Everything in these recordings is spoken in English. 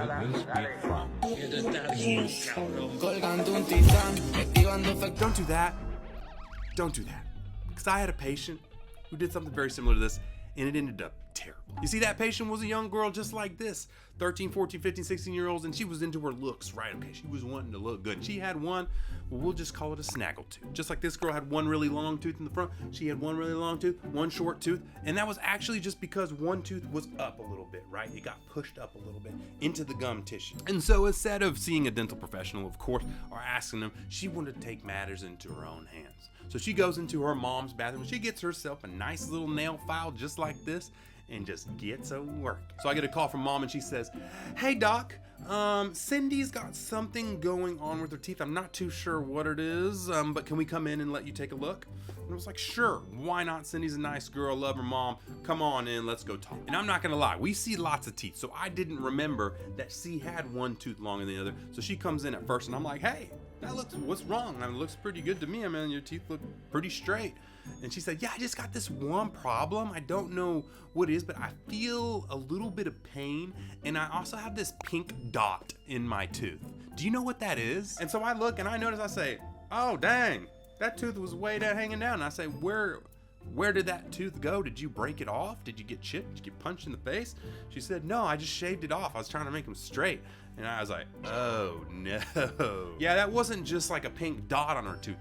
Don't do that. Don't do that. Because I had a patient who did something very similar to this, and it ended up terrible. You see, that patient was a young girl just like this, 13, 14, 15, 16-year-olds, and she was into her looks, right? Okay, she was wanting to look good. She had one, well, we'll just call it a snaggle tooth. Just like this girl had one really long tooth in the front, she had one really long tooth, one short tooth, and that was actually just because one tooth was up a little bit, right? It got pushed up a little bit into the gum tissue. And so instead of seeing a dental professional, of course, or asking them, she wanted to take matters into her own hands. So she goes into her mom's bathroom, she gets herself a nice little nail file just like this, and just gets a work. So I get a call from mom and she says, "Hey doc, Cindy's got something going on with her teeth. I'm not too sure what it is, but can we come in and let you take a look?" And I was like, "Sure, why not? Cindy's a nice girl, love her mom. Come on in, let's go talk." And I'm not gonna lie, we see lots of teeth, so I didn't remember that she had one tooth longer than the other. So she comes in at first and I'm like, "Hey, what's wrong? I mean, it looks pretty good to me. I mean, your teeth look pretty straight." And she said, "Yeah, I just got this one problem. I don't know what it is, but I feel a little bit of pain. And I also have this pink dot in my tooth. Do you know what that is?" And so I look and I notice, I say, "Oh, dang, that tooth was way down hanging down." And I say, Where did that tooth go? Did you break it off? Did you get chipped? Did you get punched in the face?" She said, "No, I just shaved it off. I was trying to make them straight." And I was like, "Oh no." Yeah, that wasn't just like a pink dot on her tooth.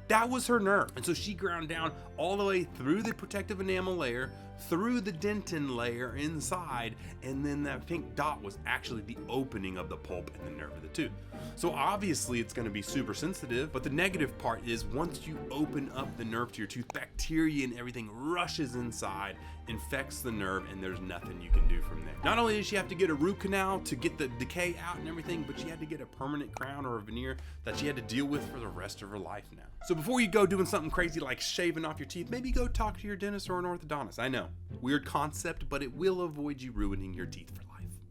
That was her nerve. And so she ground down all the way through the protective enamel layer, through the dentin layer inside, and then that pink dot was actually the opening of the pulp and the nerve of the tooth. So obviously it's going to be super sensitive, but the negative part is once you open up the nerve to your tooth, bacteria and everything rushes inside, infects the nerve, and there's nothing you can do from there. Not only did she have to get a root canal to get the decay out and everything, but she had to get a permanent crown or a veneer that she had to deal with for the rest of her life now. So before you go doing something crazy like shaving off your teeth, maybe go talk to your dentist or an orthodontist. I know, weird concept, but it will avoid you ruining your teeth for